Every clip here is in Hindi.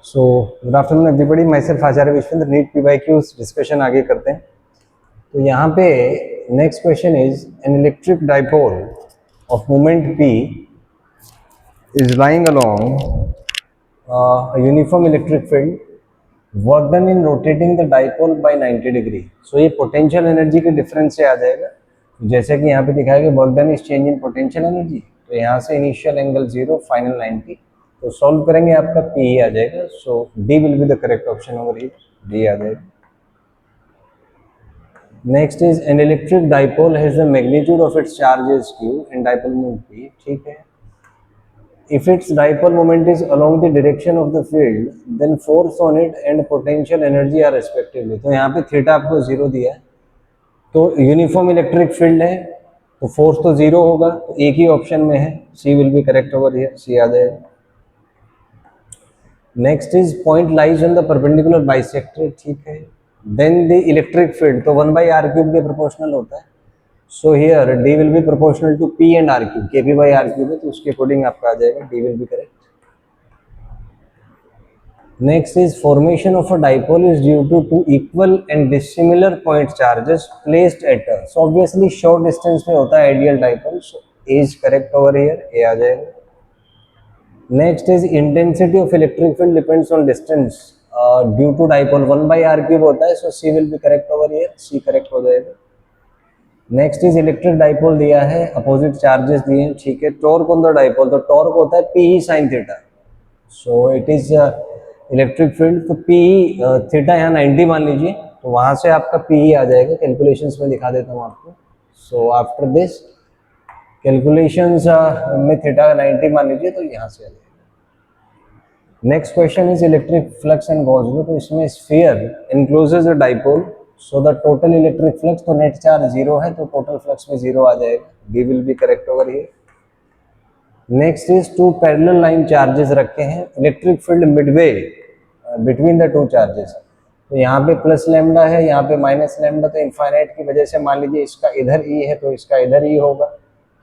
सो good afternoon everybody, myself Acharya Vishwendra, NEET PYQs discussion आगे करते हैं। तो यहाँ पे next question is an electric dipole of moment P is lying along a uniform electric field, work done in rotating the dipole by 90 degree. So ये पोटेंशियल एनर्जी के डिफरेंस से आ जाएगा। जैसे कि यहाँ पे दिखाया गया work done is change in potential energy, तो यहाँ से इनिशियल एंगल 0, फाइनल 90। तो सॉल्व करेंगे आपका P ही आ जाएगा। सो D will be the correct option over here, D आ जाएगा। Next is an electric dipole has the magnitude of its charge is Q and dipole moment P। ठीक है, if its dipole moment is along the direction of the field, then force on it and potential energy are respectively। तो यहाँ पे थीटा आपको 0 दिया है, तो यूनिफॉर्म इलेक्ट्रिक फील्ड है तो फोर्स तो 0 होगा, तो एक ही ऑप्शन में है, C will be correct over here, C आ जाएगा। Next is point lies on the perpendicular bisector. ठीक है, देन द इलेक्ट्रिक फील्ड तो 1/r³ के प्रोपोर्शनल होता है। So here D will be proportional to P and R³, Kp/r³ है, तो उसके अकॉर्डिंग आपका आ जाएगा, D will be correct. Next is formation of a dipole is due to two equal and dissimilar point charges placed at a, so obviously short distance में होता है ideal dipole, so A is correct over here, A आ जाएगा। Next is intensity of electric field depends on distance due to dipole, 1/r³ होता है, so C will be correct over here, C correct हो जाएगा। नेक्स्ट इज इलेक्ट्रिक डाइपोल दिया है, अपोजिट चार्जेस दिए हैं। ठीक है, टॉर्क ऑन द डाइपोल, तो टॉर्क होता है P sin theta, so it is electric field, तो P थीटा यहाँ 90 मान लीजिए, तो वहां से आपका P आ जाएगा। कैलकुलेशंस में दिखा देता हूँ आपको। सो आफ्टर दिस कैलकुलेशंस में थीटा 90 मान लीजिए, तो यहाँ से आ जाएगा। Next question is electric flux and Gauss law. तो इसमें sphere encloses a dipole, so the total electric flux, तो नेट चार्ज 0 है, तो टोटल फ्लक्स में 0 आ जाएगा, D will be correct over here. Next is two parallel line charges रखे हैं, electric field midway between the two charges, तो यहाँ पे प्लस लैम्डा है, यहाँ पे माइनस लैम्डा, तो इनफाइनाइट की वजह से मान लीजिए इसका इधर E है तो इसका इधर E होगा,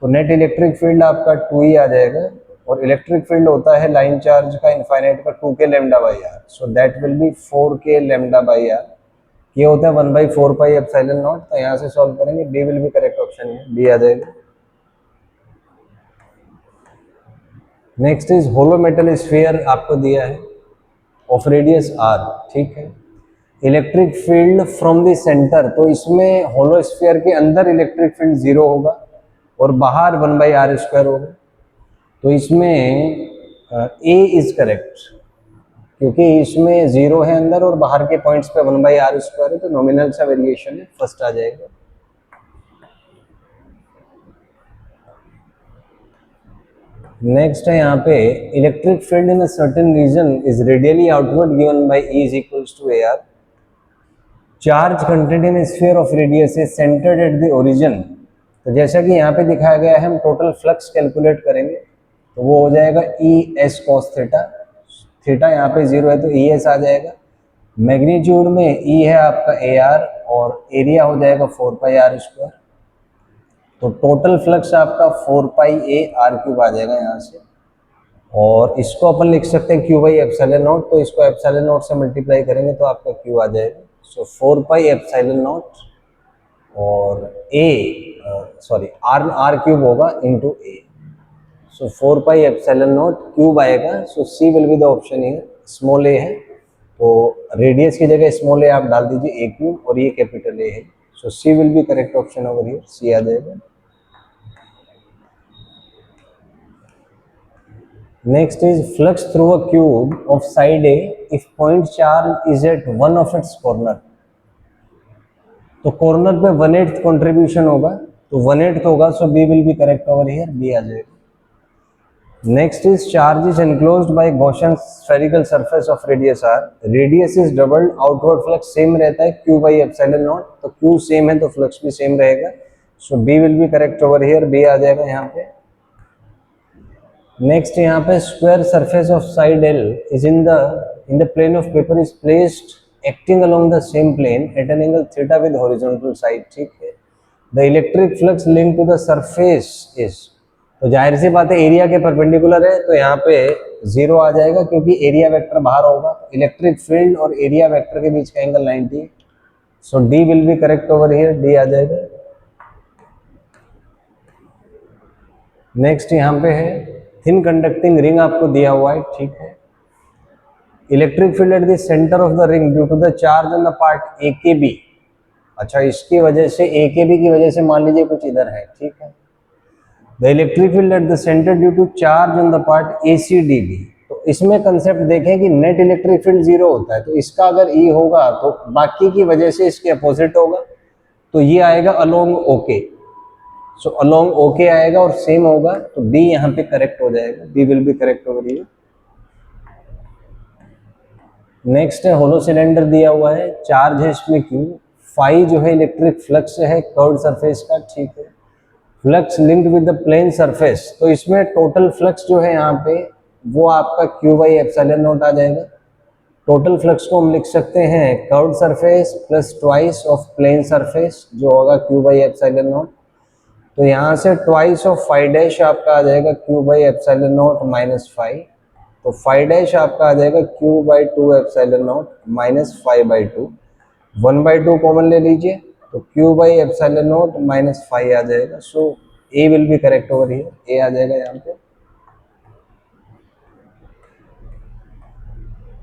तो नेट इलेक्ट्रिक फील्ड आपका 2E आ जाएगा। और इलेक्ट्रिक फील्ड होता है लाइन चार्ज का इनफाइनाइट का 2k λ/r, so that will be 4k λ/r। ये होता है 1/4πε0, तो यहाँ से सॉल्व करेंगे, D will be correct option है, D आ जाएगा। Next is hollow metal sphere आपको दिया है ऑफ रेडियस r। ठीक है, electric field from the centre, तो इसमें होलो स्फीयर के अंदर इलेक्ट्रिक फील्ड 0 होगा और बाहर 1/r² होगा, तो इसमें A इज करेक्ट, क्योंकि इसमें 0 है अंदर और बाहर के पॉइंट्स पे 1/r² है, तो नॉमिनल सा वेरिएशन है, फर्स्ट आ जाएगा। नेक्स्ट है यहाँ पे electric field in a certain region is radially outward given by E is equals to AR। Charge content in sphere of radius is centred at the origin, तो जैसा कि यहाँ पे दिखाया गया है, हम टोटल फ्लक्स कैलकुलेट करेंगे, तो वो हो जाएगा ES cos थीटा, थीटा यहाँ पे 0 है तो ES आ जाएगा। मैग्नीट्यूड में E है आपका AR और एरिया हो जाएगा 4πr², तो टोटल फ्लक्स आपका 4πAr³ आ जाएगा यहाँ से, और इसको अपन लिख सकते हैं Q/ε0, तो इसको ε0 से मल्टीप्लाई करेंगे तो आपका Q आ जाएगा। सो 4πε0 और R³ होगा इंटू A, सो 4πε0 क्यूब आएगा, सो C will be the option है, स्मॉल a है, तो रेडियस की जगह स्मॉल a आप डाल दीजिए A³ और ये कैपिटल A है, so C will be correct option over here, C आ जाएगा। Next is flux through a cube of side A if point charge is at one of its corner, तो कॉर्नर पे 1/8 कंट्रीब्यूशन होगा, तो 1/8 होगा, so B will be correct over here, B आ जाएगा। Next is charge is enclosed by Gaussian spherical surface of radius r, radius is doubled, outward flux same रहता है Q/ε0, तो Q सेम है तो फ्लक्स भी सेम रहेगा, so B will be correct over here, B आ जाएगा यहाँ पे। नेक्स्ट यहाँ पे square surface of side L is in the plane of paper is placed acting along the same plane at an angle theta with horizontal side. ठीक है, the electric flux link to the surface is, तो जाहिर सी बात है एरिया के परपेंडिकुलर है तो यहाँ पे 0 आ जाएगा क्योंकि एरिया वेक्टर बाहर होगा। इलेक्ट्रिक फील्ड और एरिया वेक्टर के बीच का एंगल 90 है। So D will be correct over here, D आ जाएगा। नेक्स्ट यहाँ पे है थिन कंडक्टिंग रिंग आपको दिया हुआ है, ठीक है। Electric field at the centre of the ring due to the charge on the part A K B. अच्छा, इसकी वजह से ए के बी की वजह से मान लीजिए कुछ इधर है, ठीक है। The electric field at the centre due to charge on the part A C D B. तो इसमें कंसेप्ट देखें कि नेट इलेक्ट्रिक फील्ड 0 होता है, तो इसका अगर ई होगा तो बाकी की वजह से इसके अपोजिट होगा, तो ये आएगा along okay. So along okay आएगा और सेम होगा, तो बी यहाँ पे करेक्ट हो जाएगा, B will be correct over here. Next है होलो सिलेंडर दिया हुआ है, चार्ज है इसमें क्यू, फाई जो है इलेक्ट्रिक फ्लक्स है कर्व्ड सरफेस का, ठीक है। Flux linked with the plane surface, तो इसमें टोटल फ्लक्स जो है यहाँ पे वो आपका क्यू बाई एप्सिलॉन नॉट आ जाएगा। टोटल फ्लक्स को हम लिख सकते हैं curved surface plus twice of plane surface जो होगा क्यू बाई एप्सिलॉन नॉट। तो यहाँ से ट्वाइस ऑफ फाई डैश आपका आ जाएगा Q by epsilon not minus phi, तो फाई डैश आपका आ जाएगा Q by 2 epsilon not minus phi by 2। 1/2 common ले लीजिए, तो Q by epsilon not minus phi आ जाएगा। So A will be correct over here, A आ जाएगा यहाँ पे।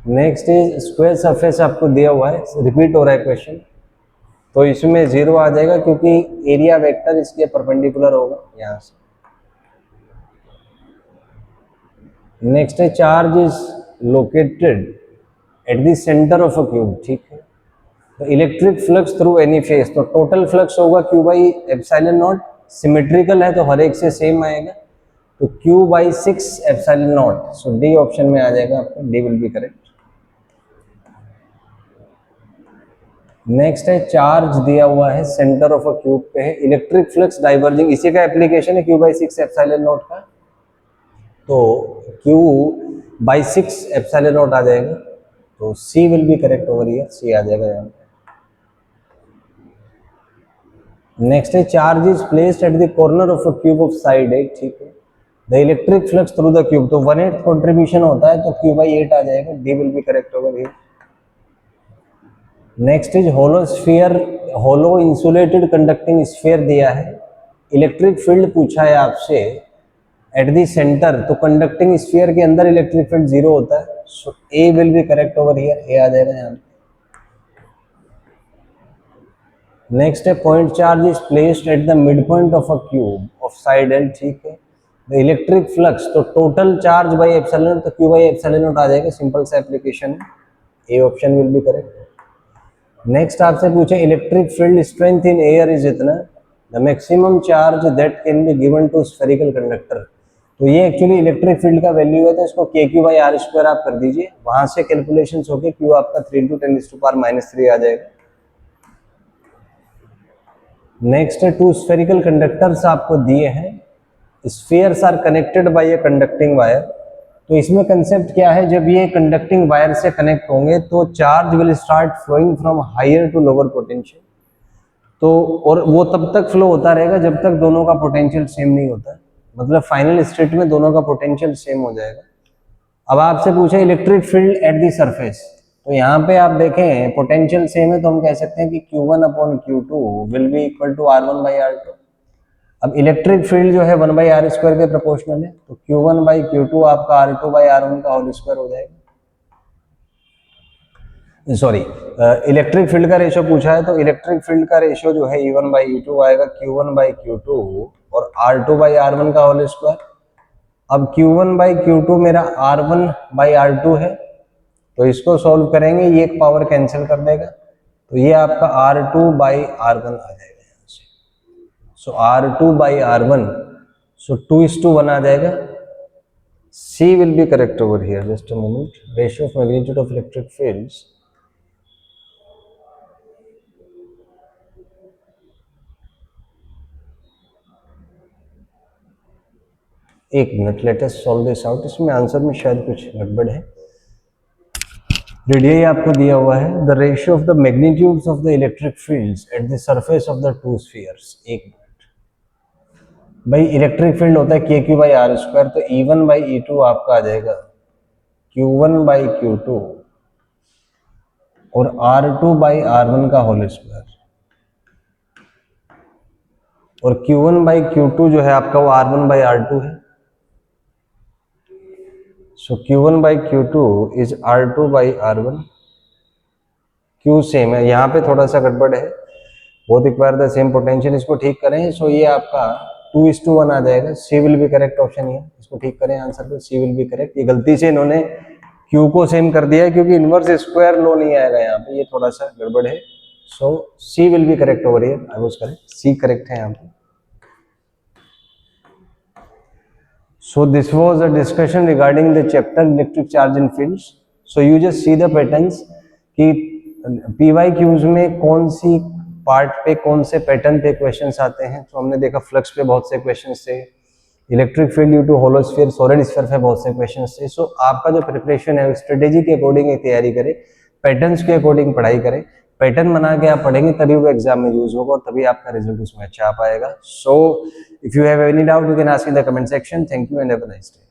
नेक्स्ट इज स्क्वायर सरफेस आपको दिया हुआ है, रिपीट हो रहा है क्वेश्चन, तो इसमें 0 आ जाएगा क्योंकि एरिया वेक्टर इसके परपेंडिकुलर होगा यहाँ से। नेक्स्ट है charge is located at the centre of a cube, ठीक है। तो electric flux through any face, तो टोटल फ्लक्स होगा Q by epsilon not, symmetrical है तो हर एक से सेम आएगा, तो Q by 6 epsilon not. So D option में आ जाएगा आपका, D will be correct. Next है चार्ज दिया हुआ है सेंटर ऑफ अ क्यूब पे है, इलेक्ट्रिक फ्लक्स डाइवर्जिंग, इसी का एप्लीकेशन है क्यू बाई 6 एप्सिलॉन नॉट का, तो क्यू बाई 6 एप्सिलॉन नॉट आ जाएगा, तो C will be correct over here, C आ जाएगा यहाँ पे। नेक्स्ट है charge is placed at the corner of a cube of side 8, ठीक है। The electric flux through the cube, तो 1/8 कंट्रीब्यूशन होता है, तो क्यू बाई 8 आ जाएगा, D will be correct over here. Next is hollow sphere, hollow insulated conducting sphere दिया है, इलेक्ट्रिक फील्ड पूछा है आपसे एट द सेंटर, तो कंडक्टिंग स्फीयर के अंदर इलेक्ट्रिक फील्ड 0 होता है, so A will be correct over here, A आ जाएगा यहाँ पे। नेक्स्ट है point charge is placed at the mid point of a cube of side L, ठीक है। द इलेक्ट्रिक फ्लक्स, तो टोटल चार्ज बाई एप्सिलॉन, तो क्यू बाई एप्सिलॉन नॉट आ जाएगा, सिंपल सा एप्लीकेशन है, A option will be correct. Next आपसे पूछे electric field strength in air is इतना, the maximum charge that can be given to spherical conductor, तो ये एक्चुअली इलेक्ट्रिक फील्ड का वैल्यू है, तो इसको के क्यू बाई आर स्क्वायर आप कर दीजिए, वहां से कैलकुलेशन होके क्यू आपका 3 × 10⁻³ आ जाएगा। नेक्स्ट है 2 स्फेरिकल कंडक्टर्स आपको दिए हैं, spheres are connected by a conducting wire, तो इसमें कंसेप्ट क्या है, जब ये कंडक्टिंग वायर से कनेक्ट होंगे तो charge will start flowing from higher to lower potential, तो और वो तब तक फ्लो होता रहेगा जब तक दोनों का पोटेंशियल सेम नहीं होता, मतलब फाइनल स्टेट में दोनों का पोटेंशियल सेम हो जाएगा। अब आपसे पूछे electric field at the surface, तो यहाँ पे आप देखें पोटेंशियल सेम है, तो हम कह सकते हैं कि Q1/Q2 will be equal to R1/R2। अब इलेक्ट्रिक फील्ड जो है 1/r² के प्रोपोर्शनल है, तो Q1/Q2 आपका R2/R1 का होल स्क्वायर हो जाएगा। सॉरी, इलेक्ट्रिक फील्ड का रेशियो पूछा है, तो इलेक्ट्रिक फील्ड का रेशियो जो है E1/E2 आएगा Q1/Q2 और R2/R1 का होल स्क्वायर। अब Q1/Q2 मेरा R1/R2 है, तो इसको सॉल्व करेंगे, ये एक पावर कैंसिल कर देगा, तो ये आपका R2/R1 आ जाएगा यहाँ से। सो R2/R1, सो 2:1 आ जाएगा, C will be correct over here. Just a moment. Ratio of magnitude of electric fields. एक minute, let us solve this out. इसमें आंसर में शायद कुछ गड़बड़ है। रेडियस आपको दिया हुआ है, the ratio of the magnitudes of the electric fields at the surface of the two spheres. एक मिनट, भाई इलेक्ट्रिक फील्ड होता है के क्यू बाई आर स्क्वायर, तो E1 बाई E2 आपका आ जाएगा Q1 बाई Q2 और R2 बाई R1 का होल स्क्वायर, और Q1 बाई Q2 जो है आपका वो R1 बाई R2 है। सो Q1 by Q2 is R2 by R1। Q same है, यहाँ पे थोड़ा सा गड़बड़ है, both require the same potential, इसको ठीक करें। सो ये आपका 2:1 आ जाएगा। सी विल बी करेक्ट ऑप्शन ये, इसको ठीक करें आंसर पे, सी विल बी करेक्ट। ये गलती से इन्होंने Q को सेम कर दिया है क्योंकि इनवर्स स्क्वायर लो नहीं आएगा यहाँ पे, ये थोड़ा सा गड़बड़ है। So C will be correct over here, I was correct, C correct है यहाँ पे। So this was a discussion regarding the chapter electric charge and fields. So you just see the patterns कि PYQs में कौन सी पार्ट पे कौन से पैटर्न पे क्वेश्चंस आते हैं। तो हमने देखा फ्लक्स पे बहुत से क्वेश्चंस थे, electric field due to hollow sphere, solid sphere पे बहुत से क्वेश्चंस थे। सो आपका जो प्रिपरेशन है स्ट्रेटेजी के अकॉर्डिंग एक तैयारी करें, पैटर्न्स के अकॉर्डिंग पढ़ाई करें। पैटर्न बना के आप पढ़ेंगे तभी वो एग्जाम में यूज होगा और तभी आपका रिजल्ट उसमें अच्छा आ पाएगा। So if you have any doubt you can ask in the comment section. Thank you and have a nice day.